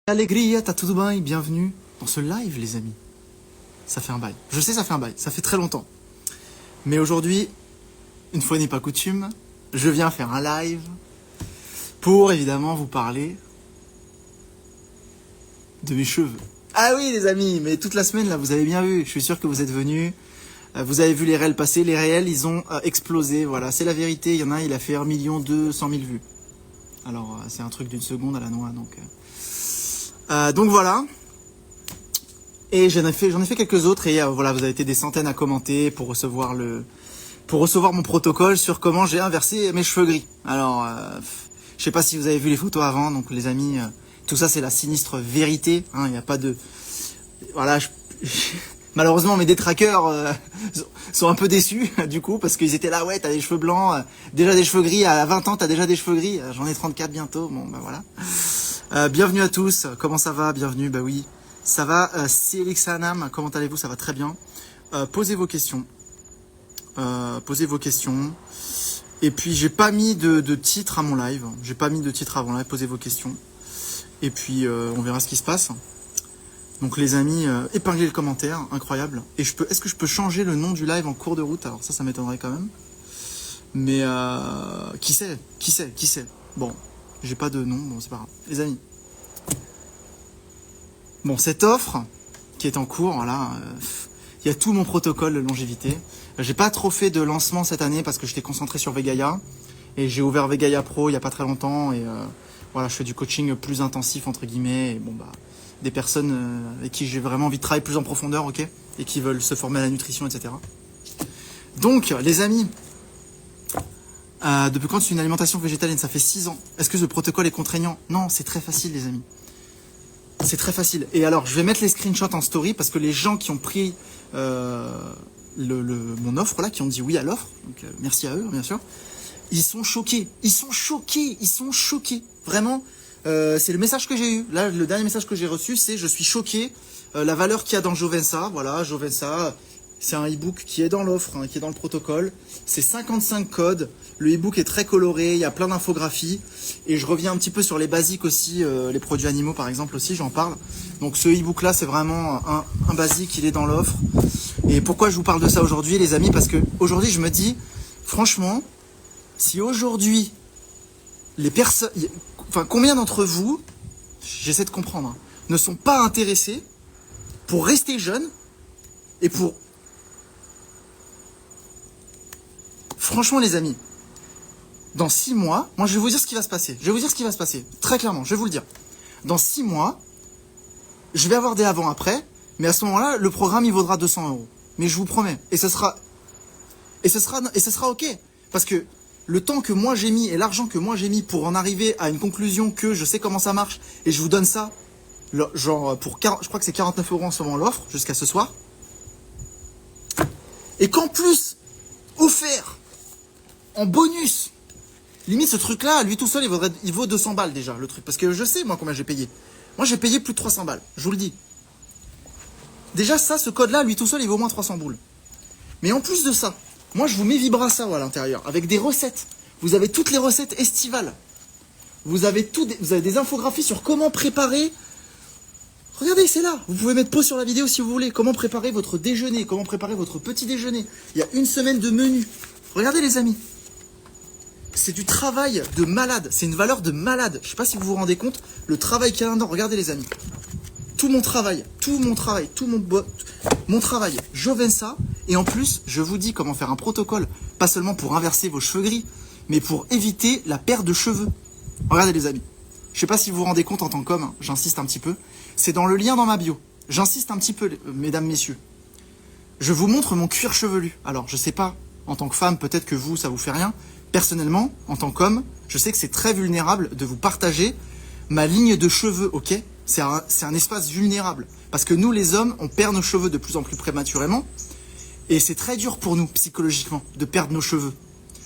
Allegria, t'as tout bien, bienvenue dans ce live les amis. Ça fait un bail, je sais ça fait un bail, ça fait très longtemps. Mais aujourd'hui, une fois n'est pas coutume, je viens faire un live pour évidemment vous parler de mes cheveux. Ah oui les amis, mais toute la semaine là vous avez bien vu, je suis sûr que vous êtes venus. Vous avez vu les réels passer, les réels ils ont explosé, voilà, c'est la vérité, il y en a un il a fait 1 200 000 vues. Alors c'est un truc d'une seconde à la noix donc voilà. Et j'en ai fait quelques autres et voilà, vous avez été des centaines à commenter pour recevoir mon protocole sur comment j'ai inversé mes cheveux gris. Alors je sais pas si vous avez vu les photos avant, donc les amis, tout ça c'est la sinistre vérité, hein, il n'y a pas de voilà, malheureusement mes détraqueurs sont un peu déçus du coup parce qu'ils étaient là, ouais, t'as des cheveux blancs, déjà des cheveux gris à 20 ans, t'as déjà des cheveux gris, j'en ai 34 bientôt. Bon bah voilà. Bienvenue à tous, comment ça va? Bienvenue, bah oui, ça va, c'est Elixanam, comment allez-vous? Ça va très bien. Posez vos questions. Et puis j'ai pas mis de titre à mon live, posez vos questions. Et puis on verra ce qui se passe. Donc les amis, épinglez le commentaire, incroyable. Et est-ce que je peux changer le nom du live en cours de route? Alors ça m'étonnerait quand même. Mais qui sait? Bon. J'ai pas de nom, bon c'est pas grave. Les amis. Bon, cette offre qui est en cours, voilà, il y a tout mon protocole de longévité. J'ai pas trop fait de lancement cette année parce que j'étais concentré sur Vegaia. Et j'ai ouvert Vegaia Pro il y a pas très longtemps. Et voilà, je fais du coaching plus intensif, entre guillemets. Et bon, bah, des personnes avec qui j'ai vraiment envie de travailler plus en profondeur, ok? Et qui veulent se former à la nutrition, etc. Donc, les amis, depuis quand c'est une alimentation végétalienne? Ça fait 6 ans. Est-ce que ce protocole est contraignant? Non, c'est très facile les amis. C'est très facile. Et alors, je vais mettre les screenshots en story parce que les gens qui ont pris mon offre là, qui ont dit oui à l'offre, donc merci à eux bien sûr, ils sont choqués. Vraiment, c'est le message que j'ai eu. Là, le dernier message que j'ai reçu, c'est je suis choqué. La valeur qu'il y a dans Jovensa, voilà, Jovensa. C'est un e-book qui est dans l'offre, hein, qui est dans le protocole. C'est 55 codes. Le e-book est très coloré, il y a plein d'infographies. Et je reviens un petit peu sur les basiques aussi, les produits animaux par exemple aussi, j'en parle. Donc ce e-book là, c'est vraiment un basique, il est dans l'offre. Et pourquoi je vous parle de ça aujourd'hui les amis? Parce que aujourd'hui je me dis, franchement, si aujourd'hui, les personnes... Enfin, combien d'entre vous, j'essaie de comprendre, hein, ne sont pas intéressés pour rester jeunes et pour... Franchement les amis, dans 6 mois, moi je vais vous dire ce qui va se passer. Très clairement, je vais vous le dire. Dans 6 mois, je vais avoir des avant-après, mais à ce moment-là, le programme il vaudra 200 €. Mais je vous promets, et ce sera ok. Parce que le temps que moi j'ai mis et l'argent que moi j'ai mis pour en arriver à une conclusion que je sais comment ça marche, et je vous donne ça, genre pour 40, je crois que c'est 49 € en ce moment l'offre, jusqu'à ce soir. Et qu'en plus, offert en bonus, limite ce truc là, lui tout seul il vaut 200 balles déjà le truc. Parce que je sais moi combien j'ai payé. Moi j'ai payé plus de 300 balles, je vous le dis. Déjà ça, ce code là, lui tout seul il vaut au moins 300 boules. Mais en plus de ça, moi je vous mets Vibrassao à l'intérieur, avec des recettes. Vous avez toutes les recettes estivales. Vous avez des infographies sur comment préparer. Regardez, c'est là. Vous pouvez mettre pause sur la vidéo si vous voulez. Comment préparer votre déjeuner, comment préparer votre petit déjeuner. Il y a 1 semaine de menu. Regardez les amis. C'est du travail de malade. C'est une valeur de malade. Je sais pas si vous vous rendez compte. Le travail qu'il y a là-dedans. Regardez les amis. Tout mon travail. Mon travail. Jovensa. Et en plus, je vous dis comment faire un protocole. Pas seulement pour inverser vos cheveux gris, mais pour éviter la perte de cheveux. Regardez les amis. Je sais pas si vous vous rendez compte en tant qu'homme. Hein, j'insiste un petit peu. C'est dans le lien dans ma bio. J'insiste un petit peu, mesdames, messieurs. Je vous montre mon cuir chevelu. Alors, je sais pas, en tant que femme, peut-être que vous, ça vous fait rien. Personnellement, en tant qu'homme, je sais que c'est très vulnérable de vous partager ma ligne de cheveux, ok? C'est un espace vulnérable. Parce que nous, les hommes, on perd nos cheveux de plus en plus prématurément. Et c'est très dur pour nous, psychologiquement, de perdre nos cheveux.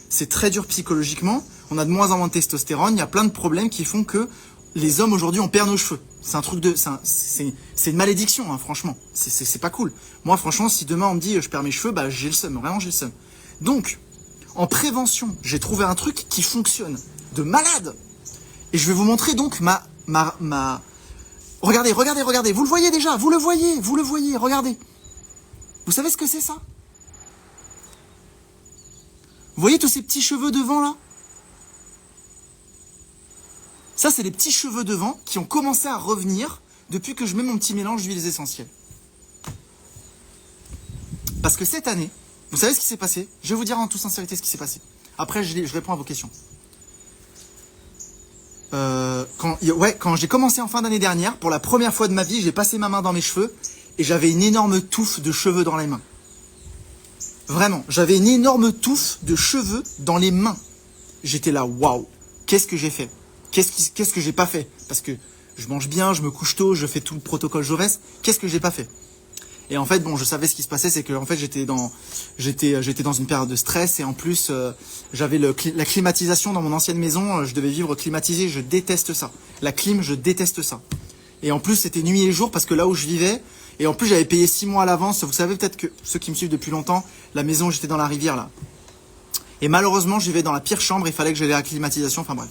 C'est très dur psychologiquement. On a de moins en moins de testostérone. Il y a plein de problèmes qui font que les hommes, aujourd'hui, on perd nos cheveux. C'est un truc de... C'est une malédiction, hein, franchement. C'est pas cool. Moi, franchement, si demain, on me dit je perds mes cheveux, bah j'ai le seum. Vraiment, j'ai le seum. Donc... En prévention, j'ai trouvé un truc qui fonctionne de malade. Et je vais vous montrer donc Regardez, regardez, regardez. Vous le voyez déjà, vous le voyez, regardez. Vous savez ce que c'est ça? Vous voyez tous ces petits cheveux devant là? Ça, c'est les petits cheveux devant qui ont commencé à revenir depuis que je mets mon petit mélange d'huiles essentielles. Parce que cette année, vous savez ce qui s'est passé? Je vais vous dire en toute sincérité ce qui s'est passé. Après, je réponds à vos questions. Quand j'ai commencé en fin d'année dernière, pour la première fois de ma vie, j'ai passé ma main dans mes cheveux et j'avais une énorme touffe de cheveux dans les mains. Vraiment, j'avais une énorme touffe de cheveux dans les mains. J'étais là, waouh, qu'est-ce que j'ai fait? Qu'est-ce que j'ai pas fait? Parce que je mange bien, je me couche tôt, je fais tout le protocole Jaurès. Qu'est-ce que j'ai pas fait? Et en fait, bon, je savais ce qui se passait, c'est que en fait, j'étais dans une période de stress et en plus, j'avais la climatisation dans mon ancienne maison. Je devais vivre climatisé. Je déteste ça. La clim, je déteste ça. Et en plus, c'était nuit et jour parce que là où je vivais, et en plus, j'avais payé 6 mois à l'avance. Vous savez peut-être que ceux qui me suivent depuis longtemps, la maison où j'étais dans la rivière là. Et malheureusement, je vivais dans la pire chambre. Il fallait que j'aille à la climatisation. Enfin bref.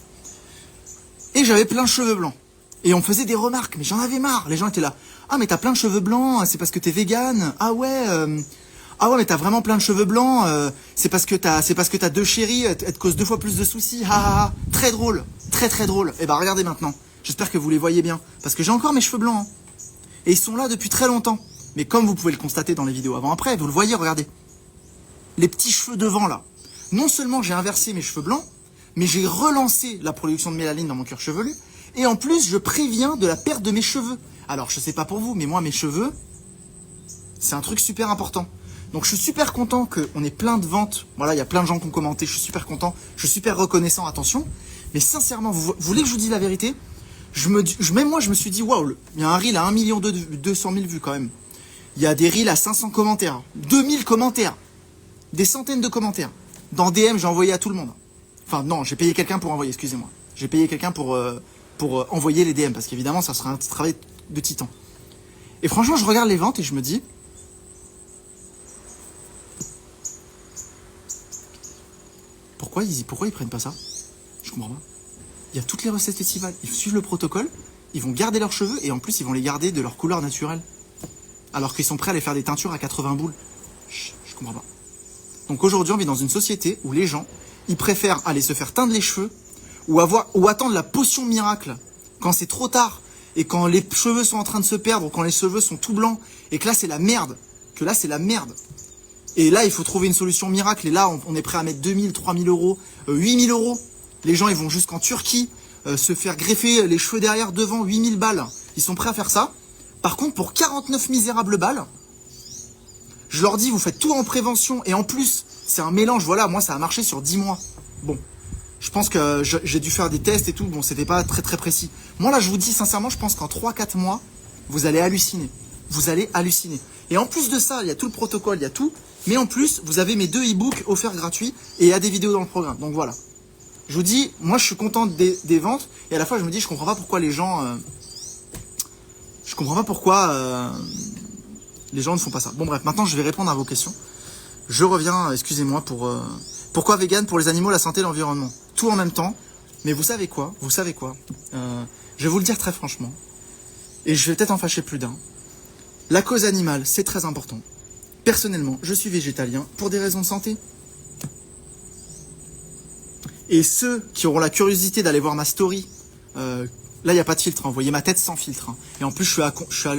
Et j'avais plein de cheveux blancs. Et on me faisait des remarques, mais j'en avais marre. Les gens étaient là. Ah, mais t'as plein de cheveux blancs, c'est parce que t'es végane. Ah ouais, mais t'as vraiment plein de cheveux blancs, c'est parce que t'as 2 chéris, elles te causent 2 fois plus de soucis. Ha ha ha. Très drôle, très très drôle. Et bah regardez maintenant. J'espère que vous les voyez bien. Parce que j'ai encore mes cheveux blancs. Hein. Et ils sont là depuis très longtemps. Mais comme vous pouvez le constater dans les vidéos avant-après, vous le voyez, regardez. Les petits cheveux devant là. Non seulement j'ai inversé mes cheveux blancs, mais j'ai relancé la production de mélanine dans mon cuir chevelu. Et en plus, je préviens de la perte de mes cheveux. Alors, je sais pas pour vous, mais moi, mes cheveux, c'est un truc super important. Donc, je suis super content qu'on ait plein de ventes. Voilà, il y a plein de gens qui ont commenté. Je suis super content. Je suis super reconnaissant. Attention. Mais sincèrement, vous voulez que je vous dise la vérité? Même moi, je me suis dit, waouh, il y a un reel à 1 200 000 vues quand même. Il y a des reels à 500 commentaires. 2000 commentaires. Des centaines de commentaires. Dans DM, j'ai envoyé à tout le monde. Enfin, non, j'ai payé quelqu'un pour envoyer, excusez-moi. J'ai payé quelqu'un pour envoyer les DM, parce qu'évidemment, ça sera un travail de titan. Et franchement, je regarde les ventes et je me dis... Pourquoi ils prennent pas ça? Je comprends pas. Il y a toutes les recettes estivales. Ils suivent le protocole, ils vont garder leurs cheveux, et en plus, ils vont les garder de leur couleur naturelle. Alors qu'ils sont prêts à les faire des teintures à 80 boules. Je comprends pas. Donc aujourd'hui, on vit dans une société où les gens, ils préfèrent aller se faire teindre les cheveux, ou attendre la potion miracle quand c'est trop tard et quand les cheveux sont en train de se perdre ou quand les cheveux sont tout blancs et que là c'est la merde, et là il faut trouver une solution miracle et là on est prêt à mettre 2000, 3000 euros, 8000 euros. Les gens ils vont jusqu'en Turquie se faire greffer les cheveux derrière devant, 8000 balles, ils sont prêts à faire ça. Par contre pour 49 misérables balles, je leur dis vous faites tout en prévention et en plus c'est un mélange, voilà, moi ça a marché sur 10 mois. Bon. Je pense que j'ai dû faire des tests et tout. Bon, c'était pas très très précis. Moi, là, je vous dis sincèrement, je pense qu'en 3-4 mois, vous allez halluciner. Vous allez halluciner. Et en plus de ça, il y a tout le protocole, il y a tout. Mais en plus, vous avez mes 2 e-books offerts gratuits et il y a des vidéos dans le programme. Donc voilà. Je vous dis, moi, je suis content des ventes. Et à la fois, je me dis, je comprends pas pourquoi les gens... je comprends pas pourquoi les gens ne font pas ça. Bon, bref, maintenant, je vais répondre à vos questions. Je reviens, excusez-moi, pour... Pourquoi vegan? Pour les animaux, la santé et l'environnement. Tout en même temps. Mais vous savez quoi? Je vais vous le dire très franchement. Et je vais peut-être en fâcher plus d'un. La cause animale, c'est très important. Personnellement, je suis végétalien pour des raisons de santé. Et ceux qui auront la curiosité d'aller voir ma story, là, il n'y a pas de filtre. Hein. Vous voyez ma tête sans filtre. Hein. Et en plus,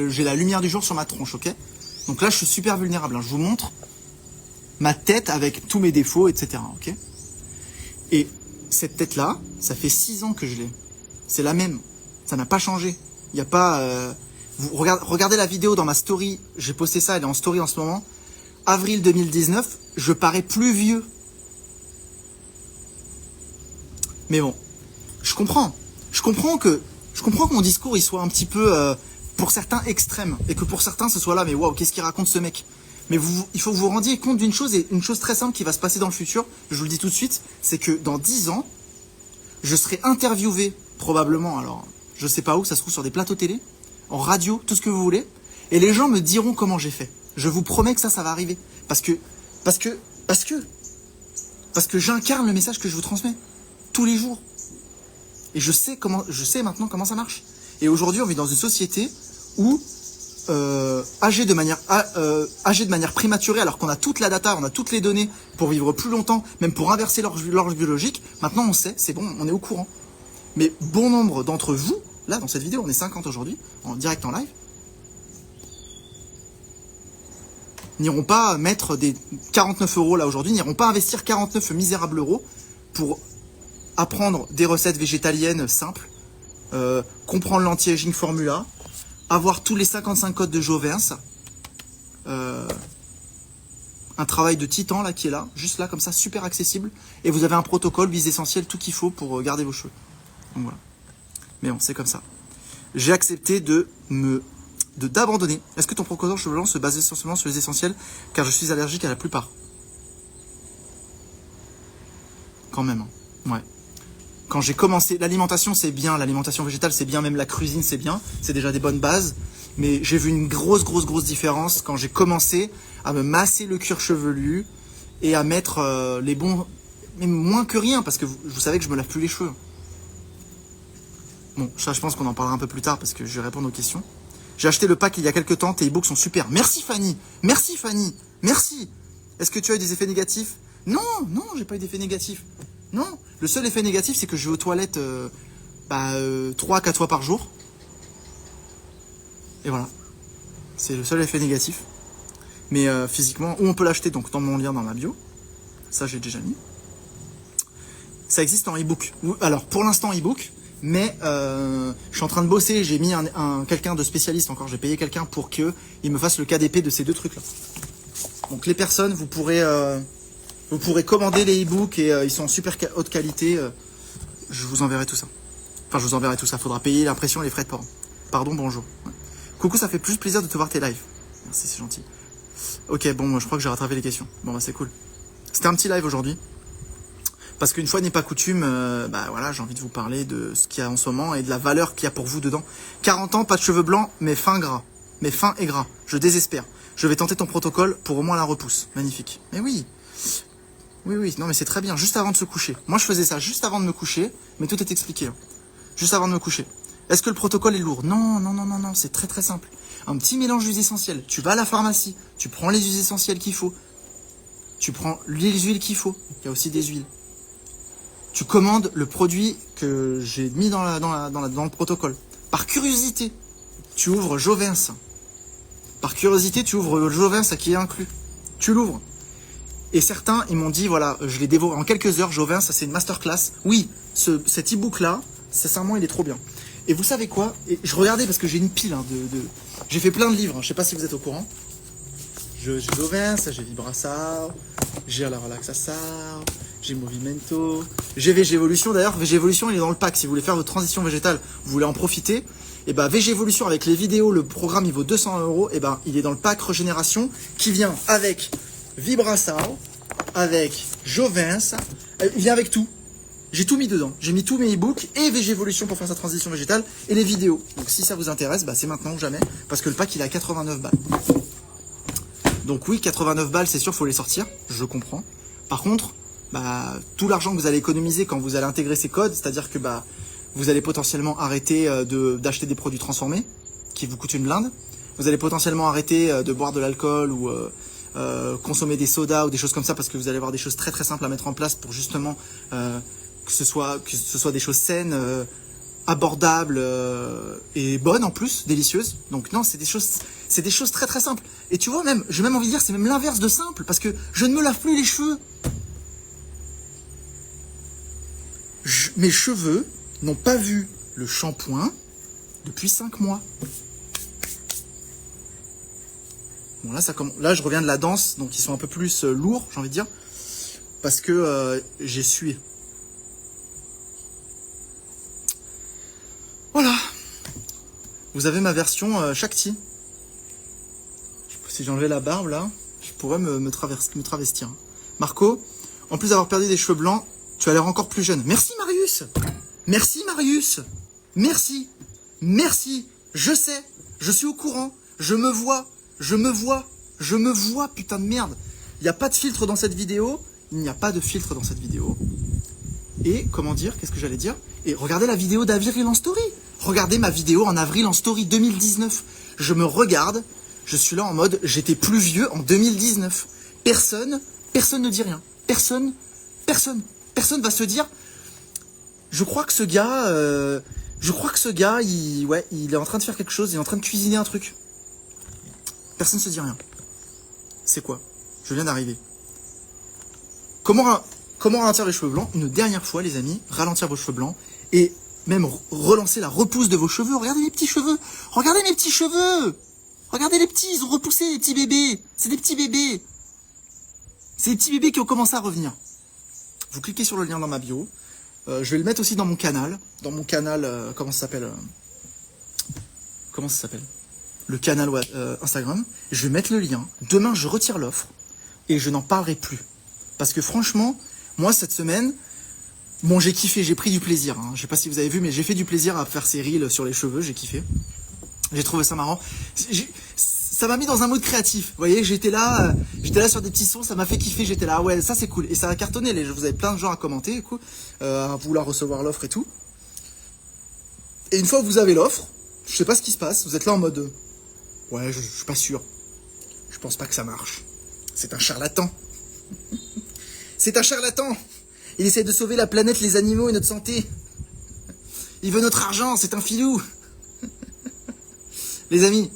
j'ai la lumière du jour sur ma tronche, ok? Donc là, je suis super vulnérable. Hein. Je vous montre ma tête avec tous mes défauts, etc. Ok? Et cette tête-là, ça fait 6 ans que je l'ai. C'est la même. Ça n'a pas changé. Il n'y a pas... regardez la vidéo dans ma story. J'ai posté ça, elle est en story en ce moment. Avril 2019, je parais plus vieux. Mais bon, je comprends. Je comprends que mon discours, il soit un petit peu, pour certains, extrême. Et que pour certains, ce soit là, mais waouh, qu'est-ce qu'il raconte ce mec? Mais il faut que vous vous rendiez compte d'une chose, et une chose très simple qui va se passer dans le futur, je vous le dis tout de suite, c'est que dans 10 ans, je serai interviewé, probablement, alors, je sais pas où, ça se trouve sur des plateaux télé, en radio, tout ce que vous voulez, et les gens me diront comment j'ai fait. Je vous promets que ça va arriver. Parce que j'incarne le message que je vous transmets, tous les jours. Et je sais maintenant comment ça marche. Et aujourd'hui, on vit dans une société où âgés de manière prématurée, alors qu'on a toute la data, on a toutes les données pour vivre plus longtemps, même pour inverser l'horloge biologique. Maintenant, on sait, c'est bon, on est au courant. Mais bon nombre d'entre vous, là, dans cette vidéo, on est 50 aujourd'hui, en direct en live, n'iront pas mettre des 49 € là aujourd'hui, n'iront pas investir 49 misérables euros pour apprendre des recettes végétaliennes simples, comprendre l'anti-aging formula, avoir tous les 55 codes de Jovens, un travail de titan là qui est là, juste là comme ça, super accessible, et vous avez un protocole, huiles essentielles, tout qu'il faut pour garder vos cheveux. Donc voilà. Mais bon, c'est comme ça. J'ai accepté d'abandonner. Est-ce que ton protocole cheveux blancs se base essentiellement sur les essentiels, car je suis allergique à la plupart? Quand même, hein. Ouais. Quand j'ai commencé, l'alimentation c'est bien, l'alimentation végétale c'est bien, même la cuisine c'est bien, c'est déjà des bonnes bases. Mais j'ai vu une grosse différence quand j'ai commencé à me masser le cuir chevelu et à mettre les bons, même moins que rien, parce que vous savez que je me lave plus les cheveux. Bon, ça je pense qu'on en parlera un peu plus tard parce que je vais répondre aux questions. J'ai acheté le pack il y a quelques temps, tes e-books sont super. Merci Fanny, merci. Est-ce que tu as eu des effets négatifs? Non, j'ai pas eu d'effets négatifs. Non, le seul effet négatif, c'est que je vais aux toilettes 3 à 4 fois par jour. Et voilà. C'est le seul effet négatif. Mais physiquement, où on peut l'acheter, donc dans mon lien dans ma bio. Ça, j'ai déjà mis. Ça existe en e-book. Alors, pour l'instant, e-book. Mais je suis en train de bosser. J'ai mis quelqu'un de spécialiste encore. J'ai payé quelqu'un pour qu'il me fasse le KDP de ces deux trucs-là. Donc, les personnes, vous pourrez commander les e-books et ils sont en super haute qualité. Je vous enverrai tout ça. Enfin, je vous enverrai tout ça. Faudra payer l'impression et les frais de port. Pardon, bonjour. Ouais. Coucou, ça fait plus plaisir de te voir tes lives. Merci, c'est gentil. Ok, bon, je crois que j'ai rattrapé les questions. Bon, c'est cool. C'était un petit live aujourd'hui. Parce qu'une fois n'est pas coutume, voilà, j'ai envie de vous parler de ce qu'il y a en ce moment et de la valeur qu'il y a pour vous dedans. 40 ans, pas de cheveux blancs, mais fin et gras. Je désespère. Je vais tenter ton protocole pour au moins la repousse. Magnifique. Mais oui. Oui, non mais c'est très bien, juste avant de se coucher. Moi je faisais ça juste avant de me coucher, mais tout est expliqué. Hein. Juste avant de me coucher. Est-ce que le protocole est lourd? Non, c'est très simple. Un petit mélange d'huiles essentielles. Tu vas à la pharmacie, tu prends les huiles essentielles qu'il faut. Tu prends les huiles qu'il faut. Il y a aussi des huiles. Tu commandes le produit que j'ai mis dans le protocole. Par curiosité, tu ouvres Jovens. Par curiosité, tu ouvres Jovens qui est inclus. Tu l'ouvres. Et certains, ils m'ont dit, voilà, je l'ai dévoré en quelques heures, Jovens, ça c'est une masterclass. Oui, cet e-book-là, sincèrement, il est trop bien. Et vous savez quoi? Et je regardais parce que j'ai une pile J'ai fait plein de livres, hein, je sais pas si vous êtes au courant. J'ai Jovens, j'ai Vibrassar, j'ai la Relaxassar, j'ai Movimento, j'ai Végévolution. D'ailleurs, Végévolution, il est dans le pack. Si vous voulez faire votre transition végétale, vous voulez en profiter, et Végévolution avec les vidéos, le programme, il vaut 200 €, et il est dans le pack Régénération qui vient avec Vibrassar, avec Jovens, il vient avec tout. J'ai tout mis dedans. J'ai mis tous mes e-books et Végévolution pour faire sa transition végétale et les vidéos. Donc si ça vous intéresse, c'est maintenant ou jamais. Parce que le pack il est à 89 balles. Donc oui, 89 balles, c'est sûr, il faut les sortir. Je comprends. Par contre, tout l'argent que vous allez économiser quand vous allez intégrer ces codes, c'est-à-dire que vous allez potentiellement arrêter d'acheter des produits transformés qui vous coûtent une blinde. Vous allez potentiellement arrêter de boire de l'alcool ou consommer des sodas ou des choses comme ça parce que vous allez avoir des choses très simples à mettre en place pour justement que ce soit des choses saines, abordables et bonnes en plus, délicieuses. Donc non, c'est des choses très simples. Et tu vois, même, j'ai même envie de dire, c'est même l'inverse de simple parce que je ne me lave plus les cheveux. Mes cheveux n'ont pas vu le shampoing depuis 5 mois. Bon, là, je reviens de la danse, donc ils sont un peu plus lourds, j'ai envie de dire, parce que j'ai sué. Voilà. Vous avez ma version Shakti. Si j'enlevais la barbe, là, je pourrais me travestir. Marco, en plus d'avoir perdu des cheveux blancs, tu as l'air encore plus jeune. Merci, Marius. Merci. Je sais, je suis au courant, je me vois, putain de merde. Il n'y a pas de filtre dans cette vidéo. Et, comment dire, qu'est-ce que j'allais dire? Et regardez la vidéo d'Aviril en story. Regardez ma vidéo en avril en story 2019. Je me regarde, je suis là en mode, j'étais plus vieux en 2019. Personne ne dit rien. Personne va se dire, je crois que ce gars, il est en train de faire quelque chose, il est en train de cuisiner un truc. Personne ne se dit rien. C'est quoi? Je viens d'arriver. Comment ralentir les cheveux blancs? Une dernière fois, les amis, ralentir vos cheveux blancs et même relancer la repousse de vos cheveux. Regardez mes petits cheveux. Regardez mes petits cheveux. Regardez les petits, ils ont repoussé, les petits bébés. C'est des petits bébés. C'est des petits bébés qui ont commencé à revenir. Vous cliquez sur le lien dans ma bio. Je vais le mettre aussi dans mon canal. Dans mon canal, comment ça s'appelle le canal Instagram. Je vais mettre le lien. Demain, je retire l'offre et je n'en parlerai plus. Parce que franchement, moi, cette semaine, bon, j'ai kiffé, j'ai pris du plaisir. Hein. Je sais pas si vous avez vu, mais j'ai fait du plaisir à faire ces reels sur les cheveux. J'ai kiffé. J'ai trouvé ça marrant. Ça m'a mis dans un mode créatif. Vous voyez, j'étais là sur des petits sons, ça m'a fait kiffer. J'étais là, ouais, ça c'est cool. Et ça a cartonné. Vous avez plein de gens à commenter, cool, à vouloir recevoir l'offre et tout. Et une fois que vous avez l'offre, je sais pas ce qui se passe. Vous êtes là en mode, ouais, je suis pas sûr. Je pense pas que ça marche. C'est un charlatan. C'est un charlatan. Il essaie de sauver la planète, les animaux et notre santé. Il veut notre argent, c'est un filou. Les amis,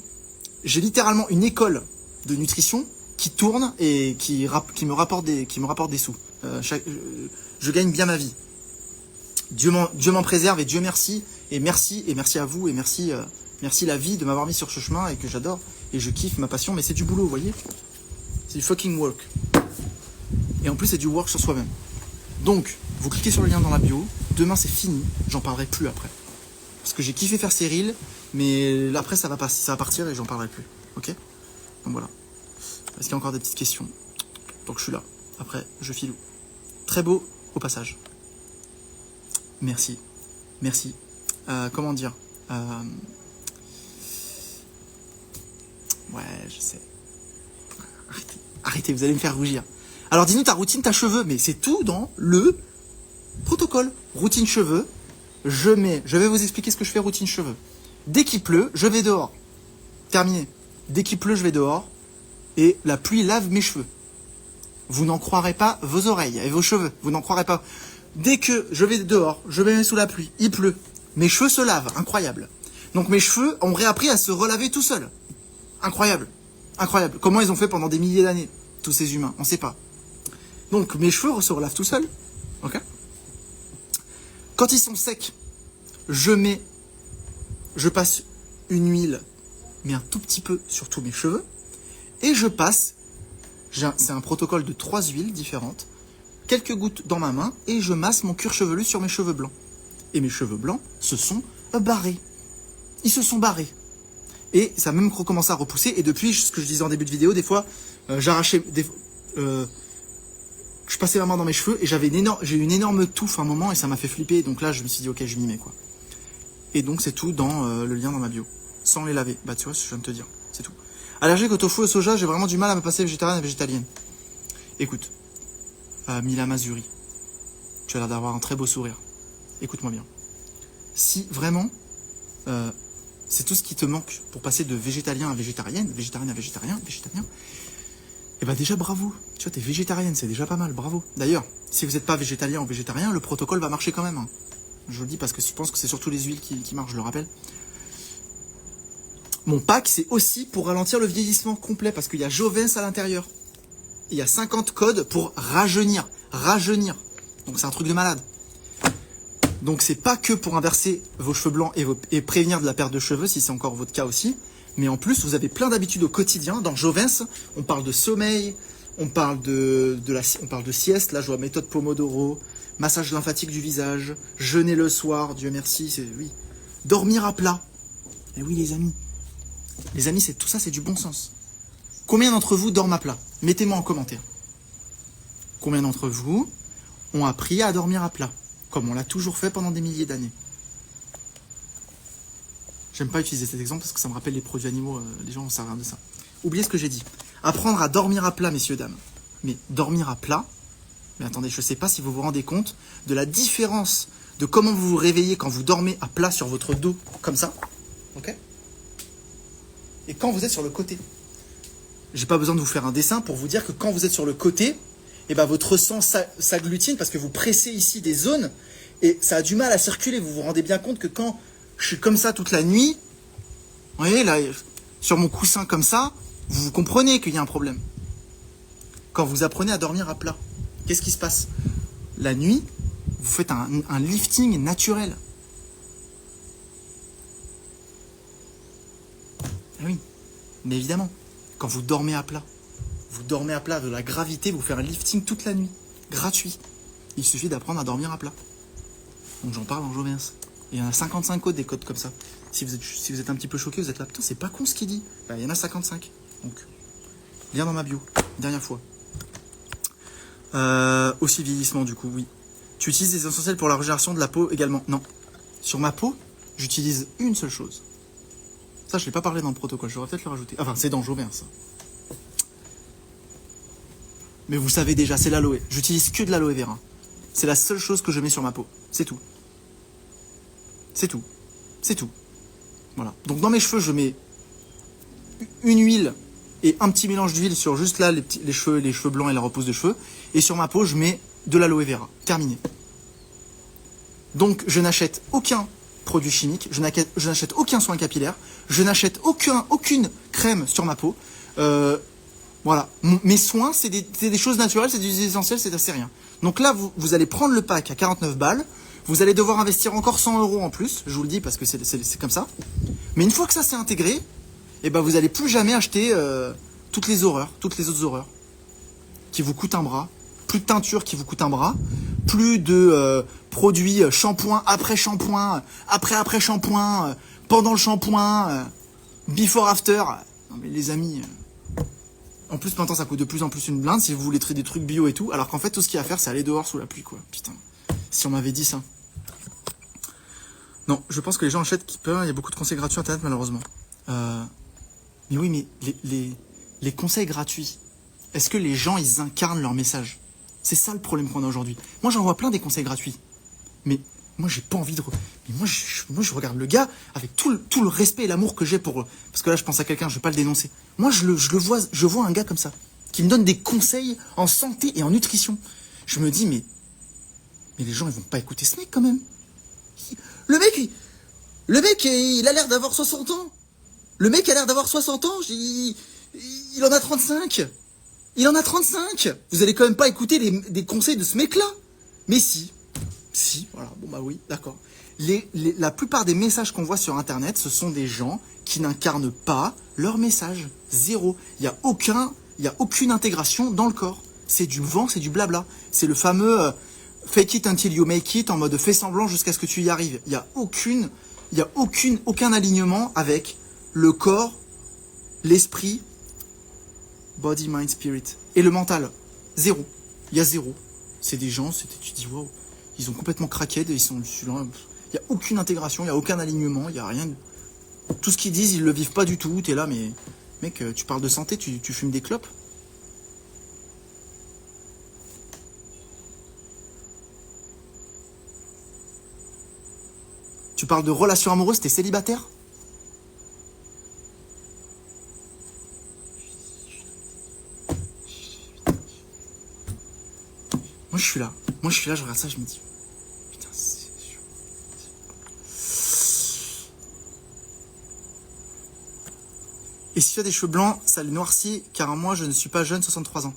j'ai littéralement une école de nutrition qui tourne et qui me rapporte des sous. Je gagne bien ma vie. Dieu m'en préserve et Dieu merci. Et merci à vous et merci la vie de m'avoir mis sur ce chemin et que j'adore. Et je kiffe ma passion, mais c'est du boulot, vous voyez. C'est du fucking work. Et en plus, c'est du work sur soi-même. Donc, vous cliquez sur le lien dans la bio. Demain, c'est fini. J'en parlerai plus après. Parce que j'ai kiffé faire ces reels, mais après, ça va partir et j'en parlerai plus. Ok? Donc voilà. Est-ce qu'il y a encore des petites questions? Donc, je suis là. Après, je filou. Très beau au passage. Merci. Merci. Comment dire? Ouais, je sais. Arrêtez, vous allez me faire rougir. Alors dis-nous ta routine, ta cheveux, mais c'est tout dans le protocole. Routine cheveux, je vais vous expliquer ce que je fais routine cheveux. Dès qu'il pleut, je vais dehors. Terminé. Dès qu'il pleut, je vais dehors et la pluie lave mes cheveux. Vous n'en croirez pas vos oreilles et vos cheveux, vous n'en croirez pas. Dès que je vais dehors, je vais sous la pluie, il pleut, mes cheveux se lavent, incroyable. Donc mes cheveux ont réappris à se relaver tout seuls. Incroyable. Incroyable. Comment ils ont fait pendant des milliers d'années, tous ces humains, on ne sait pas. Donc mes cheveux se relavent tout seuls. Ok. Quand ils sont secs, je passe une huile, mais un tout petit peu sur tous mes cheveux. Et je passe, c'est un protocole de 3 huiles différentes, quelques gouttes dans ma main, et je masse mon cuir chevelu sur mes cheveux blancs. Et mes cheveux blancs se sont barrés. Ils se sont barrés. Et ça a même recommencé à repousser. Et depuis, ce que je disais en début de vidéo, des fois, j'arrachais... je passais ma main dans mes cheveux et j'ai eu une énorme touffe à un moment et ça m'a fait flipper. Donc là, je me suis dit, ok, je m'y mets, quoi. Et donc, c'est tout dans le lien dans ma bio. Sans les laver. Bah, tu vois, ce que je viens de te dire. C'est tout. Allergique au tofu et au soja, j'ai vraiment du mal à me passer végétarienne et végétalienne. Écoute, Mila Mazuri, tu as l'air d'avoir un très beau sourire. Écoute-moi bien. Si vraiment, c'est tout ce qui te manque pour passer de végétalien à végétarienne, végétarien à végétarien, et bah déjà bravo, tu vois, t'es végétarienne, c'est déjà pas mal, bravo. D'ailleurs, si vous n'êtes pas végétalien ou végétarien, le protocole va marcher quand même. Hein. Je le dis parce que je pense que c'est surtout les huiles qui marchent, je le rappelle. Mon pack, c'est aussi pour ralentir le vieillissement complet, parce qu'il y a Jovens à l'intérieur. Il y a 50 codes pour rajeunir. Donc c'est un truc de malade. Donc c'est pas que pour inverser vos cheveux blancs et prévenir de la perte de cheveux, si c'est encore votre cas aussi. Mais en plus, vous avez plein d'habitudes au quotidien. Dans Jovens, on parle de sommeil, on parle de sieste. Là, je vois méthode Pomodoro, massage lymphatique du visage, jeûner le soir, Dieu merci, oui. Dormir à plat. Et oui, les amis. Les amis, tout ça, c'est du bon sens. Combien d'entre vous dorment à plat? Mettez-moi en commentaire. Combien d'entre vous ont appris à dormir à plat, comme on l'a toujours fait pendant des milliers d'années? J'aime pas utiliser cet exemple parce que ça me rappelle les produits animaux, les gens ne savent rien de ça. Oubliez ce que j'ai dit. Apprendre à dormir à plat, messieurs, dames. Mais dormir à plat, mais attendez, je ne sais pas si vous vous rendez compte de la différence de comment vous vous réveillez quand vous dormez à plat sur votre dos, comme ça. Ok? Et quand vous êtes sur le côté. J'ai pas besoin de vous faire un dessin pour vous dire que quand vous êtes sur le côté, et ben votre sang s'agglutine parce que vous pressez ici des zones et ça a du mal à circuler. Vous vous rendez bien compte que quand je suis comme ça toute la nuit, vous voyez là, sur mon coussin comme ça, vous comprenez qu'il y a un problème. Quand vous apprenez à dormir à plat, qu'est-ce qui se passe? La nuit, vous faites un lifting naturel. Ah oui, mais évidemment, quand vous dormez à plat, de la gravité, vous faites un lifting toute la nuit, gratuit. Il suffit d'apprendre à dormir à plat. Donc j'en parle en Jovéens. Il y en a 55 codes, des codes comme ça. Si vous êtes un petit peu choqué, vous êtes là, putain, c'est pas con ce qu'il dit. Bah, il y en a 55. Donc, lien dans ma bio, dernière fois. Aussi vieillissement, du coup, oui. Tu utilises des essentiels pour la régénération de la peau également? Non. Sur ma peau, j'utilise une seule chose. Ça, je ne l'ai pas parlé dans le protocole, j'aurais peut-être le rajouter. Enfin, c'est dans Jovéens, ça. Mais vous savez déjà, c'est l'aloe. J'utilise que de l'aloe vera. C'est la seule chose que je mets sur ma peau. C'est tout. C'est tout. C'est tout. Voilà. Donc dans mes cheveux, je mets une huile et un petit mélange d'huile sur juste là les cheveux blancs et la repousse de cheveux. Et sur ma peau, je mets de l'aloe vera. Terminé. Donc je n'achète aucun produit chimique, je n'achète aucun soin capillaire, je n'achète aucune crème sur ma peau. Voilà. Mes soins, c'est des choses naturelles, c'est des essentiels, c'est rien. Donc là, vous allez prendre le pack à 49 balles. Vous allez devoir investir encore 100 € en plus, je vous le dis parce que c'est comme ça. Mais une fois que ça s'est intégré, eh ben vous n'allez plus jamais acheter toutes les autres horreurs qui vous coûtent un bras, plus de teinture qui vous coûte un bras, plus de produits shampoing, après shampoing, après shampoing, pendant le shampoing, before after. Non mais les amis, en plus maintenant ça coûte de plus en plus une blinde si vous voulez traiter des trucs bio et tout, alors qu'en fait tout ce qu'il y a à faire c'est aller dehors sous la pluie quoi. Putain, si on m'avait dit ça. Non, je pense que les gens achètent qui peuvent, il y a beaucoup de conseils gratuits internet malheureusement. Mais oui, mais les conseils gratuits, est-ce que les gens ils incarnent leur message? C'est ça le problème qu'on a aujourd'hui. Moi j'en vois plein des conseils gratuits, mais moi j'ai pas envie de... Mais moi je regarde le gars avec tout le respect et l'amour que j'ai pour... Parce que là je pense à quelqu'un, je vais pas le dénoncer. Moi je vois un gars comme ça, qui me donne des conseils en santé et en nutrition. Je me dis mais les gens ils vont pas écouter ce mec quand même. Le mec il a l'air d'avoir 60 ans. Le mec a l'air d'avoir 60 ans, il en a 35. Il en a 35. Vous allez quand même pas écouter des conseils de ce mec-là. Mais si, voilà, bon bah oui, d'accord. La plupart des messages qu'on voit sur Internet, ce sont des gens qui n'incarnent pas leur message. Zéro. Il y a aucune intégration dans le corps. C'est du vent, c'est du blabla. C'est le fameux fake it until you make it, en mode fais semblant jusqu'à ce que tu y arrives. Il y a aucun alignement avec le corps, l'esprit, body, mind, spirit. Et le mental, zéro. Il y a zéro. C'est des gens, tu te dis, wow, ils ont complètement craqué, ils sont là. Il n'y a aucune intégration, il n'y a aucun alignement, il n'y a rien. Tout ce qu'ils disent, ils ne le vivent pas du tout. Tu es là, mais mec, tu parles de santé, tu fumes des clopes. Tu parles de relations amoureuses, t'es célibataire? Moi je suis là, je regarde ça, je me dis, putain, c'est sûr. Et si tu as des cheveux blancs, ça les noircit, car moi je ne suis pas jeune, 63 ans.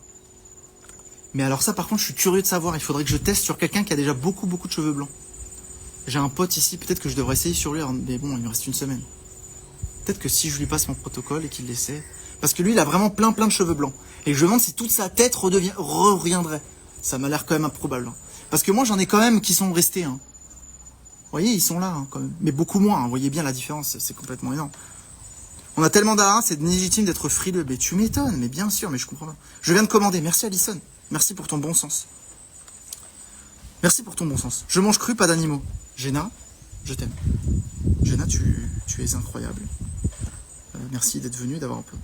Mais alors ça par contre, je suis curieux de savoir, il faudrait que je teste sur quelqu'un qui a déjà beaucoup de cheveux blancs. J'ai un pote ici, peut-être que je devrais essayer sur lui, mais bon, il me reste une semaine. Peut-être que si je lui passe mon protocole et qu'il l'essaie, parce que lui il a vraiment plein de cheveux blancs. Et je me demande si toute sa tête reviendrait. Ça m'a l'air quand même improbable. Hein. Parce que moi, j'en ai quand même qui sont restés. Hein. Vous voyez, ils sont là, hein, quand même. Mais beaucoup moins. Hein. Vous voyez bien la différence. C'est complètement énorme. On a tellement d'argent, c'est légitime d'être frileux. Mais tu m'étonnes, mais bien sûr, mais je comprends pas. Je viens de commander. Merci, Alison. Merci pour ton bon sens. Merci pour ton bon sens. Je mange cru, pas d'animaux. Jenna, je t'aime. Jenna, tu es incroyable. Merci d'être venue, d'avoir un peu...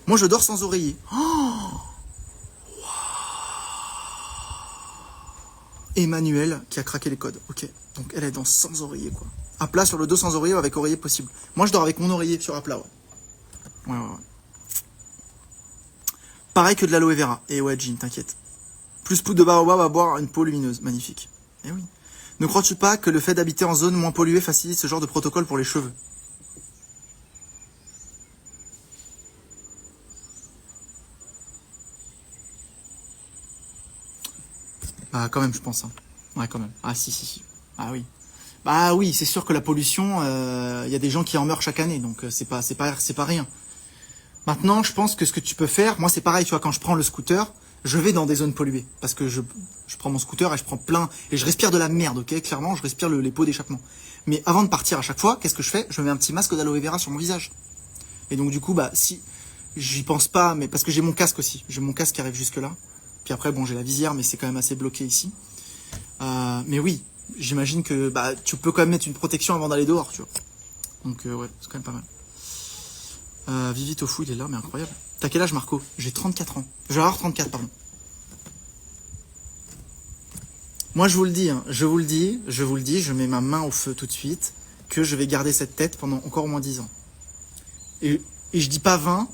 Moi, je dors sans oreiller. Oh! Emmanuel qui a craqué les codes. Ok, donc elle est dans sans oreiller, quoi. À plat sur le dos sans oreiller ou avec oreiller possible. Moi, je dors avec mon oreiller sur à plat, ouais. Ouais. Pareil que de l'aloe vera. Et ouais, Jean, t'inquiète. Plus poudre de baobab à boire une peau lumineuse. Magnifique. Eh oui. Ne crois-tu pas que le fait d'habiter en zone moins polluée facilite ce genre de protocole pour les cheveux? Bah quand même, je pense. Hein. Ouais, quand même. Ah si. Ah oui. Bah oui, c'est sûr que la pollution, y a des gens qui en meurent chaque année, donc c'est pas rien. Maintenant, je pense que ce que tu peux faire, moi c'est pareil, tu vois, quand je prends le scooter, je vais dans des zones polluées. Parce que je prends mon scooter et je prends plein, et je respire de la merde, ok? Clairement, je respire les pots d'échappement. Mais avant de partir à chaque fois, qu'est-ce que je fais? Je mets un petit masque d'aloe vera sur mon visage. Et donc du coup, bah si, j'y pense pas, mais parce que j'ai mon casque aussi. J'ai mon casque qui arrive jusque là. Puis après, bon, j'ai la visière, mais c'est quand même assez bloqué ici. Mais oui, j'imagine que bah tu peux quand même mettre une protection avant d'aller dehors, tu vois. Donc ouais, c'est quand même pas mal. Vivi Tofu, il est là, mais incroyable. T'as quel âge, Marco? J'ai 34 ans. Je vais avoir 34, pardon. Moi, je vous le dis, hein, je vous le dis, je mets ma main au feu tout de suite, que je vais garder cette tête pendant encore au moins 10 ans. Et je dis pas 20,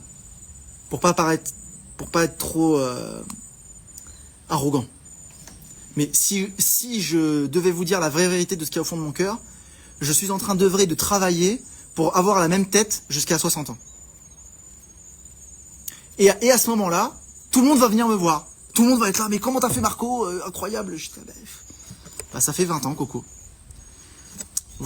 pour pas être trop arrogant. Mais si je devais vous dire la vraie vérité de ce qu'il y a au fond de mon cœur, je suis en train d'œuvrer, de travailler pour avoir la même tête jusqu'à 60 ans. Et à ce moment-là, tout le monde va venir me voir. Tout le monde va être là, mais comment t'as fait, Marco? Incroyable. Je dis, bah, ça fait 20 ans, Coco.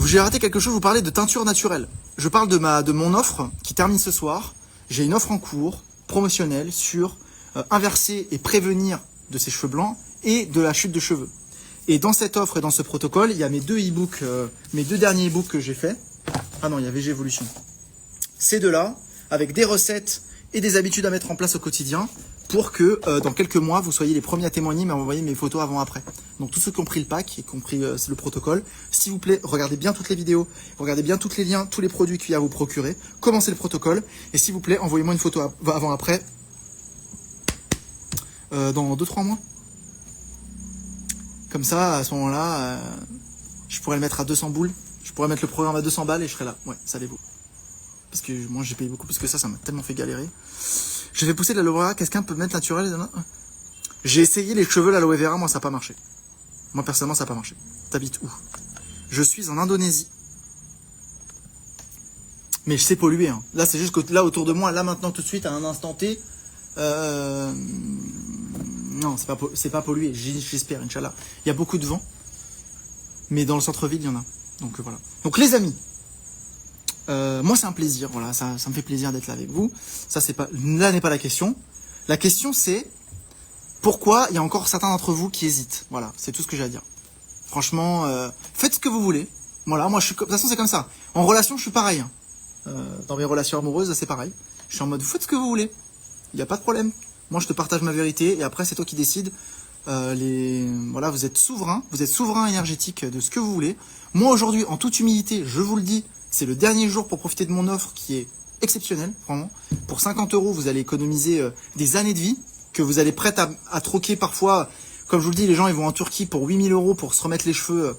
J'ai raté quelque chose, vous parlez de teinture naturelle. Je parle de mon offre qui termine ce soir. J'ai une offre en cours, promotionnelle, sur inverser et prévenir de ces cheveux blancs et de la chute de cheveux. Et dans cette offre et dans ce protocole, il y a mes deux e-books, mes deux derniers e-books que j'ai faits. Ah non, il y a VG Evolution. Ces deux-là, avec des recettes et des habitudes à mettre en place au quotidien, pour que dans quelques mois, vous soyez les premiers à témoigner, mais à m'envoyer mes photos avant-après. Donc tous ceux qui ont pris le pack et qui ont pris le protocole, s'il vous plaît, regardez bien toutes les vidéos, regardez bien tous les liens, tous les produits qu'il y a à vous procurer, commencez le protocole, et s'il vous plaît, envoyez-moi une photo avant-après dans 2-3 mois. Comme ça, à ce moment-là, je pourrais le mettre à 200 boules, je pourrais mettre le programme à 200 balles et je serai là. Ouais, savez-vous. Parce que moi, j'ai payé beaucoup plus que ça m'a tellement fait galérer. Je fais pousser de l'aloe vera, qu'est-ce qu'un peut mettre naturel? J'ai essayé les cheveux, l'aloe vera, moi ça n'a pas marché. Moi personnellement ça n'a pas marché. T'habites où? Je suis en Indonésie. Mais je sais polluer. Hein. Là c'est juste que là autour de moi, là maintenant tout de suite, à un instant T, non c'est pas pollué, j'espère, Inch'Allah. Il y a beaucoup de vent, mais dans le centre-ville il y en a. Donc voilà. Donc les amis, moi c'est un plaisir, voilà, ça me fait plaisir d'être là avec vous. Là n'est pas la question. La question c'est pourquoi il y a encore certains d'entre vous qui hésitent. Voilà, c'est tout ce que j'ai à dire. Franchement, faites ce que vous voulez. Voilà, moi de toute façon c'est comme ça. En relation je suis pareil. Hein. Dans mes relations amoureuses c'est pareil. Je suis en mode faites ce que vous voulez. Il n'y a pas de problème. Moi je te partage ma vérité et après c'est toi qui décides. Voilà, vous êtes souverain énergétique de ce que vous voulez. Moi aujourd'hui, en toute humilité, je vous le dis, c'est le dernier jour pour profiter de mon offre qui est exceptionnelle, vraiment. Pour 50 €, vous allez économiser des années de vie que vous allez prête à troquer parfois. Comme je vous le dis, les gens ils vont en Turquie pour 8 000 € pour se remettre les cheveux.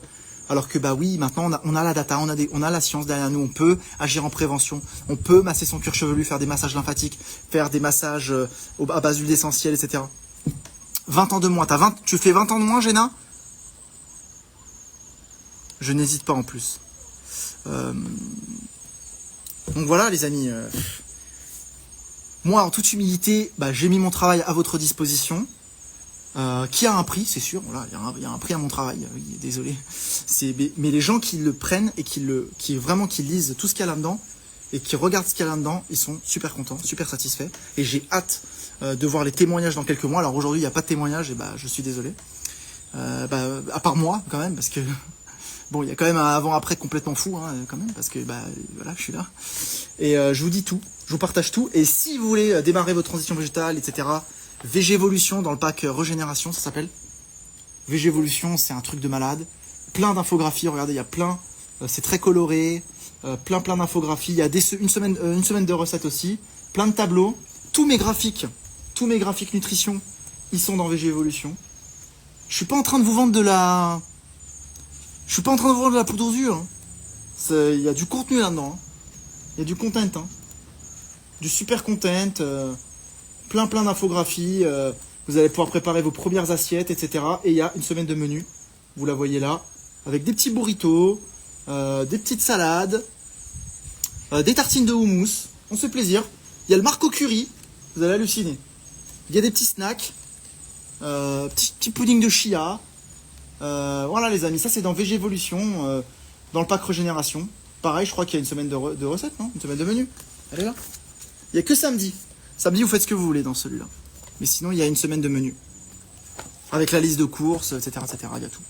Alors que bah oui, maintenant on a la data, on a la science derrière nous, on peut agir en prévention, on peut masser son cuir chevelu, faire des massages lymphatiques, faire des massages à base d'huile essentielle, etc. 20 ans de moins, tu fais 20 ans de moins, Géna? Je n'hésite pas en plus. Donc voilà les amis, moi en toute humilité, bah, j'ai mis mon travail à votre disposition, qui a un prix, c'est sûr, voilà, il y a un prix à mon travail, désolé. Mais les gens qui le prennent et qui lisent tout ce qu'il y a là-dedans, et qui regardent ce qu'il y a là-dedans, ils sont super contents, super satisfaits, et j'ai hâte de voir les témoignages dans quelques mois. Alors aujourd'hui il n'y a pas de témoignage, et bah je suis désolé. À part moi quand même, parce que bon, il y a quand même un avant-après complètement fou, hein, quand même, parce que bah voilà, je suis là. Et je vous dis tout, je vous partage tout. Et si vous voulez démarrer votre transition végétale, etc., VG Evolution dans le pack Régénération, ça s'appelle. VG Evolution, c'est un truc de malade. Plein d'infographies, regardez, il y a plein, c'est très coloré, plein d'infographies. Il y a une semaine de recettes aussi, plein de tableaux. Tous mes graphiques nutrition, ils sont dans VG Evolution. Je suis pas en train de vous vendre de la... Je suis pas en train de vous vendre de la poudre aux yeux. Hein. Il y a du contenu là-dedans. Hein. Il y a du content. Hein. Du super content. Plein d'infographies. Vous allez pouvoir préparer vos premières assiettes, etc. Et il y a une semaine de menu. Vous la voyez là. Avec des petits burritos. Des petites salades. Des tartines de houmous. On se fait plaisir. Il y a le Marco Curry. Vous allez halluciner. Il y a des petits snacks. Petit pudding de chia. Voilà les amis, ça c'est dans Végévolution, dans le pack Régénération. Pareil, je crois qu'il y a une semaine de recettes, non? Une semaine de menu. Elle est là. Il n'y a que samedi. Samedi, vous faites ce que vous voulez dans celui-là. Mais sinon, il y a une semaine de menu. Avec la liste de courses, etc. etc. Il y a tout.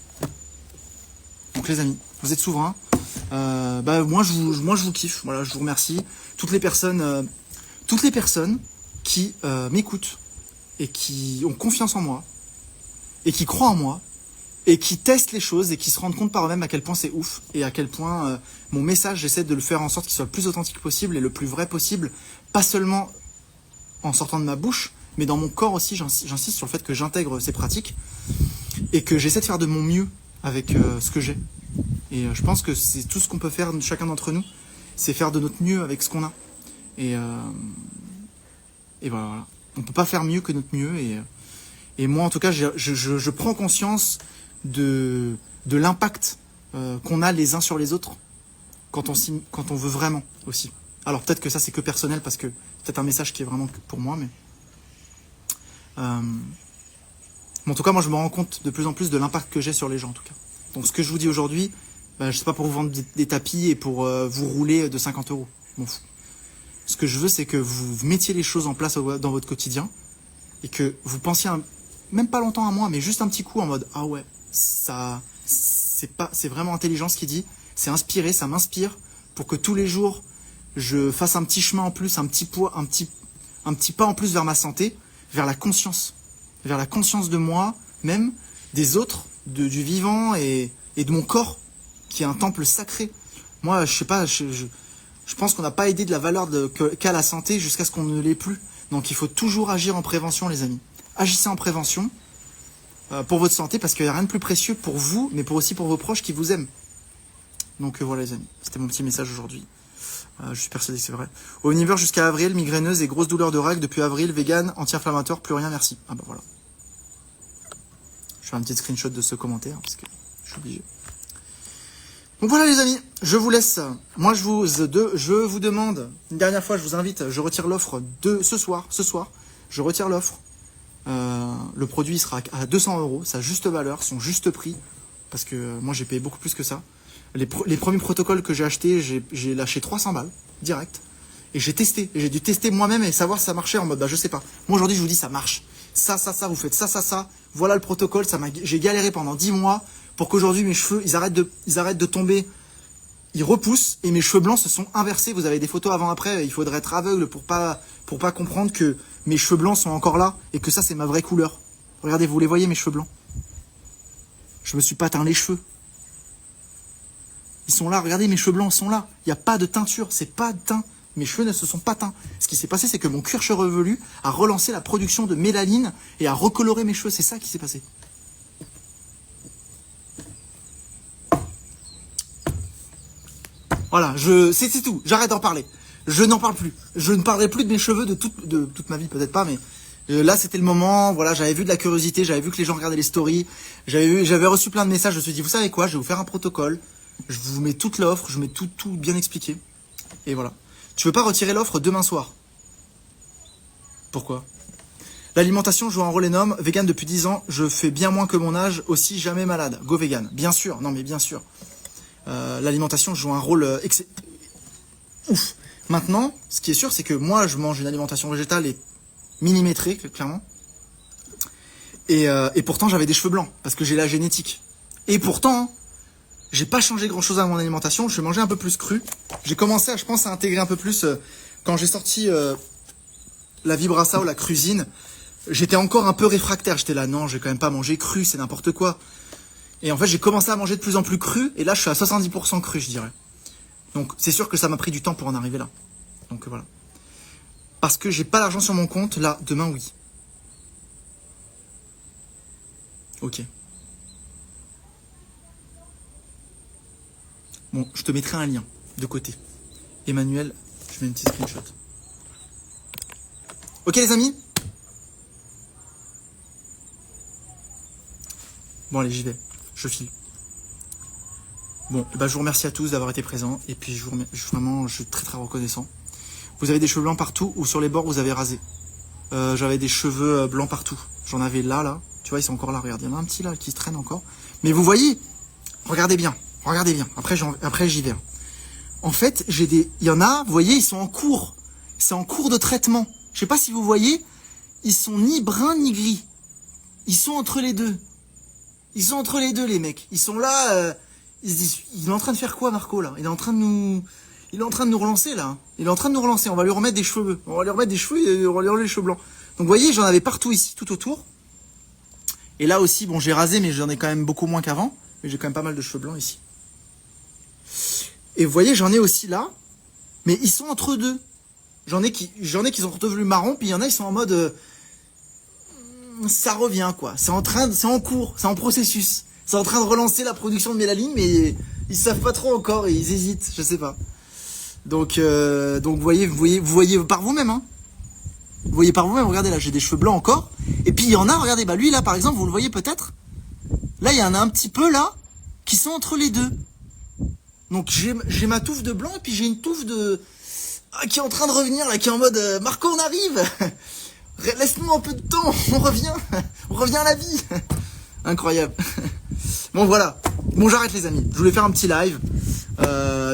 Donc les amis, vous êtes souverains. Moi, je vous kiffe. Voilà, je vous remercie. Toutes les personnes qui m'écoutent et qui ont confiance en moi et qui croient en moi et qui testent les choses et qui se rendent compte par eux-mêmes à quel point c'est ouf et à quel point mon message, j'essaie de le faire en sorte qu'il soit le plus authentique possible et le plus vrai possible, pas seulement en sortant de ma bouche, mais dans mon corps aussi. J'insiste sur le fait que j'intègre ces pratiques et que j'essaie de faire de mon mieux avec ce que j'ai. Et je pense que c'est tout ce qu'on peut faire chacun d'entre nous, c'est faire de notre mieux avec ce qu'on a. Et voilà. On peut pas faire mieux que notre mieux. Et moi, en tout cas, je prends conscience de l'impact qu'on a les uns sur les autres quand on veut vraiment aussi. Alors peut-être que ça, c'est que personnel, parce que c'est peut-être un message qui est vraiment pour moi, mais en tout cas, moi, je me rends compte de plus en plus de l'impact que j'ai sur les gens, en tout cas. Donc, ce que je vous dis aujourd'hui, je sais pas pour vous vendre des tapis et pour vous rouler de 50 €. Je m'en fous. Ce que je veux, c'est que vous mettiez les choses en place dans votre quotidien et que vous pensiez même pas longtemps à moi, mais juste un petit coup en mode ah ouais, ça c'est vraiment intelligent ce qu'il dit, c'est inspiré, ça m'inspire pour que tous les jours je fasse un petit chemin en plus, un petit pas en plus vers ma santé, vers la conscience de moi même, des autres, du vivant et de mon corps qui est un temple sacré. Moi, je sais pas, je pense qu'on n'a pas aidé de la valeur qu'a la santé jusqu'à ce qu'on ne l'ait plus. Donc il faut toujours agir en prévention, les amis. Agissez en prévention pour votre santé, parce qu'il n'y a rien de plus précieux pour vous, mais aussi pour vos proches qui vous aiment. Donc voilà les amis, c'était mon petit message aujourd'hui. Je suis persuadé que c'est vrai. Au univers jusqu'à avril, migraineuse et grosse douleur de règles depuis avril, vegan, anti-inflammatoire, plus rien, merci. Ah bah voilà. Je fais un petit screenshot de ce commentaire, parce que je suis obligé. Donc voilà les amis, je vous laisse. Moi je vous demande, une dernière fois je vous invite, je retire l'offre de ce soir, je retire l'offre. Le produit sera à 200 €, sa juste valeur, son juste prix, parce que moi j'ai payé beaucoup plus que ça. Les premiers protocoles que j'ai achetés, j'ai lâché 300 balles, direct. Et j'ai dû tester moi-même et savoir si ça marchait en mode, je sais pas. Moi aujourd'hui je vous dis ça marche. Ça, vous faites ça. Voilà le protocole, j'ai galéré pendant 10 mois pour qu'aujourd'hui mes cheveux, ils arrêtent de tomber, ils repoussent et mes cheveux blancs se sont inversés. Vous avez des photos avant-après, il faudrait être aveugle pour pas comprendre que mes cheveux blancs sont encore là et que ça c'est ma vraie couleur. Regardez, vous les voyez mes cheveux blancs. Je me suis pas teint les cheveux. Ils sont là, regardez mes cheveux blancs sont là. Il n'y a pas de teinture, c'est pas de teint. Mes cheveux ne se sont pas teints. Ce qui s'est passé, c'est que mon cuir chevelu a relancé la production de mélanine et a recoloré mes cheveux. C'est ça qui s'est passé. Voilà, c'est tout. J'arrête d'en parler. Je n'en parle plus. Je ne parlerai plus de mes cheveux de toute ma vie, peut-être pas, mais là c'était le moment. Voilà, j'avais vu de la curiosité, j'avais vu que les gens regardaient les stories, j'avais reçu plein de messages. Je me suis dit, vous savez quoi, je vais vous faire un protocole. Je vous mets toute l'offre, je mets tout bien expliqué. Et voilà. Tu veux pas retirer l'offre demain soir? Pourquoi? L'alimentation joue un rôle énorme. Vegan depuis 10 ans, je fais bien moins que mon âge, aussi jamais malade. Go vegan. Bien sûr, non mais bien sûr. L'alimentation joue un rôle ouf. Maintenant, ce qui est sûr, c'est que moi, je mange une alimentation végétale et millimétrée, clairement. Et pourtant, j'avais des cheveux blancs, parce que j'ai la génétique. Et pourtant, j'ai pas changé grand-chose à mon alimentation. Je mangeais un peu plus cru. J'ai commencé, je pense, à intégrer un peu plus quand j'ai sorti la Vibrassa ou la Crusine. J'étais encore un peu réfractaire. J'étais là, non, je vais quand même pas manger cru, c'est n'importe quoi. Et en fait, j'ai commencé à manger de plus en plus cru. Et là, je suis à 70% cru, je dirais. Donc, c'est sûr que ça m'a pris du temps pour en arriver là. Donc, voilà. Parce que j'ai pas l'argent sur mon compte. Là, demain, oui. Ok. Bon, je te mettrai un lien de côté. Emmanuel, je mets une petite screenshot. Ok les amis? Bon allez, j'y vais. Je file. Bon, bah, je vous remercie à tous d'avoir été présents. Et puis vraiment, je suis très très reconnaissant. Vous avez des cheveux blancs partout ou sur les bords vous avez rasé. J'avais des cheveux blancs partout. J'en avais là. Tu vois, ils sont encore là. Regarde, il y en a un petit là qui se traîne encore. Mais vous voyez, regardez bien. Après j'y vais. En fait, il y en a, vous voyez, ils sont en cours. C'est en cours de traitement. Je sais pas si vous voyez, ils sont ni bruns ni gris. Ils sont entre les deux. Les mecs. Ils sont là, ils se disent, il est en train de faire quoi, Marco, là? Il est en train de nous relancer, là. On va lui remettre des cheveux. On va lui remettre des cheveux et on va lui enlever les cheveux blancs. Donc, vous voyez, j'en avais partout ici, tout autour. Et là aussi, bon, j'ai rasé, mais j'en ai quand même beaucoup moins qu'avant. Mais j'ai quand même pas mal de cheveux blancs ici. Et vous voyez, j'en ai aussi là. Mais ils sont entre deux. J'en ai qui sont redevenus marrons, puis il y en a, ils sont en mode, ça revient, quoi. C'est en cours, c'est en processus. C'est en train de relancer la production de mélanine, mais ils savent pas trop encore, et ils hésitent, je sais pas. Donc vous voyez par vous-même, hein. Vous voyez par vous-même, regardez là, j'ai des cheveux blancs encore. Et puis il y en a, regardez, bah lui là par exemple, vous le voyez peut-être. Là, il y en a un petit peu là, qui sont entre les deux. Donc j'ai ma touffe de blanc, et puis j'ai une touffe qui est en train de revenir, là, qui est en mode, Marco, on arrive. Laisse-nous un peu de temps, on revient à la vie. Incroyable. Bon voilà, bon j'arrête les amis, je voulais faire un petit live,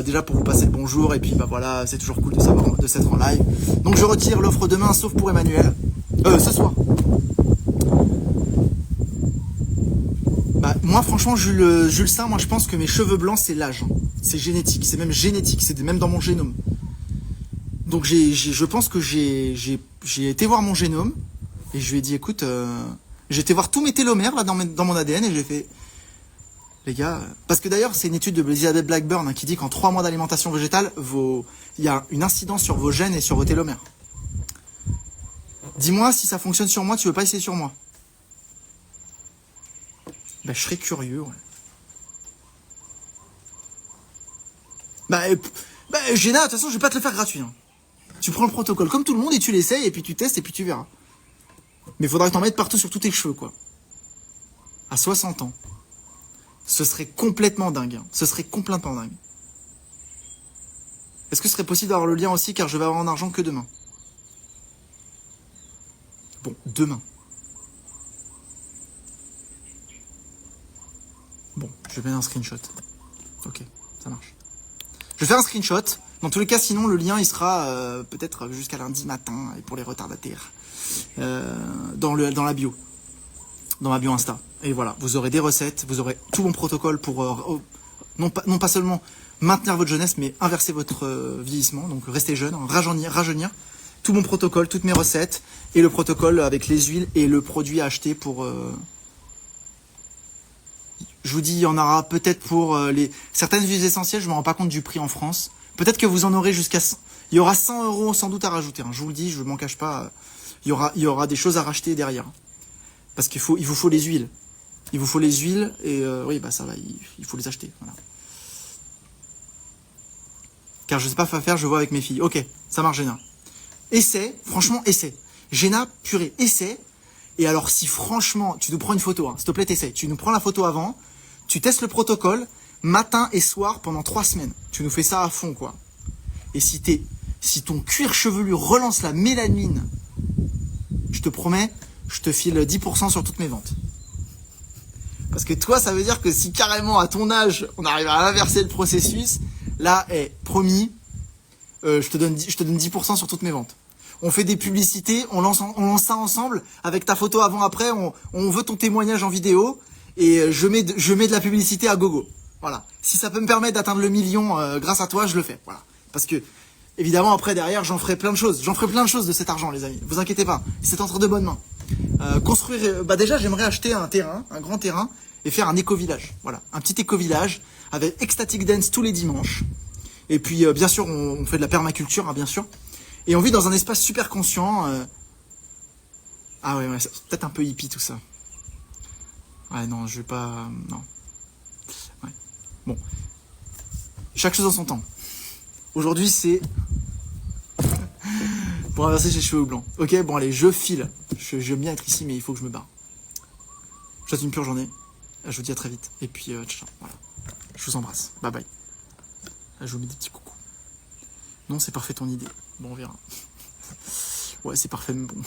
déjà pour vous passer le bonjour, et puis bah voilà, c'est toujours cool de s'être en live. Donc je retire l'offre demain, sauf pour Emmanuel, ce soir. Bah moi franchement Jules Saint, moi je pense que mes cheveux blancs c'est l'âge, hein. C'est génétique, c'est même génétique, c'est même dans mon génome. Donc je pense que j'ai été voir mon génome, et je lui ai dit écoute, j'ai été voir tous mes télomères là dans mon ADN, et j'ai fait, les gars, parce que d'ailleurs c'est une étude de Elizabeth Blackburn, hein, qui dit qu'en 3 mois d'alimentation végétale, il y a une incidence sur vos gènes et sur vos télomères. Dis-moi si ça fonctionne sur moi, tu veux pas essayer sur moi? Ben je serais curieux, ouais. Géna, de toute façon je vais pas te le faire gratuit, hein. Tu prends le protocole comme tout le monde et tu l'essayes, et puis tu testes, et puis tu verras. Mais il faudra que t'en mettes partout sur tous tes cheveux, quoi. À 60 ans. Ce serait complètement dingue, hein. Ce serait complètement dingue. Est-ce que ce serait possible d'avoir le lien aussi, car je vais avoir en argent que demain? Bon, demain. Bon, je vais mettre un screenshot. Ok, ça marche. Je vais faire un screenshot. Dans tous les cas, sinon, le lien, il sera peut-être jusqu'à lundi matin, et pour les retardataires. Dans la bio. Dans ma bio Insta. Et voilà, vous aurez des recettes, vous aurez tout mon protocole pour non pas seulement maintenir votre jeunesse, mais inverser votre vieillissement, donc rester jeune, rajeunir. Tout mon protocole, toutes mes recettes, et le protocole avec les huiles et le produit à acheter pour... Je vous dis, il y en aura peut-être pour certaines huiles essentielles, je ne me rends pas compte du prix en France. Peut-être que vous en aurez jusqu'à... Il y aura 100 € sans doute à rajouter, hein. Je vous le dis, je ne m'en cache pas. Il y aura des choses à racheter derrière. Parce il vous faut les huiles. Il vous faut les huiles, et oui, bah ça va, il faut les acheter. Voilà. Car je sais pas quoi faire, je vois avec mes filles. Ok, ça marche, Géna. Essaie, franchement, essaie. Géna, purée, essaie. Et alors, si franchement, tu nous prends une photo, hein, s'il te plaît, essaie. Tu nous prends la photo avant, tu testes le protocole, matin et soir pendant 3 semaines. Tu nous fais ça à fond, quoi. Et si ton cuir chevelu relance la mélanine, je te promets, je te file 10% sur toutes mes ventes. Parce que toi, ça veut dire que si carrément à ton âge, on arrive à inverser le processus, là, promis, je te donne 10% sur toutes mes ventes. On fait des publicités, on lance ça ensemble, avec ta photo avant-après, on veut ton témoignage en vidéo, et je mets de la publicité à gogo. Voilà. Si ça peut me permettre d'atteindre le million grâce à toi, je le fais. Voilà. Parce que, évidemment, après, derrière, j'en ferai plein de choses. J'en ferai plein de choses de cet argent, les amis. Vous inquiétez pas. C'est entre de bonnes mains. Construire, déjà, j'aimerais acheter un grand terrain, et faire un éco-village. Voilà. Un petit éco-village, avec Ecstatic Dance tous les dimanches. Et puis, bien sûr, on fait de la permaculture, hein, bien sûr. Et on vit dans un espace super conscient. Ah ouais, c'est peut-être un peu hippie tout ça. Ouais, non, je vais pas... Non. Ouais. Bon. Chaque chose en son temps. Aujourd'hui, c'est pour inverser ses cheveux blancs. Ok, bon allez, je file. J'aime bien être ici, mais il faut que je me barre. Je vous souhaite une pure journée. Je vous dis à très vite. Et puis, ciao. Voilà. Je vous embrasse. Bye bye. Je vous mets des petits coucous. Non, c'est parfait ton idée. Bon, on verra. Ouais, c'est parfait, mais bon.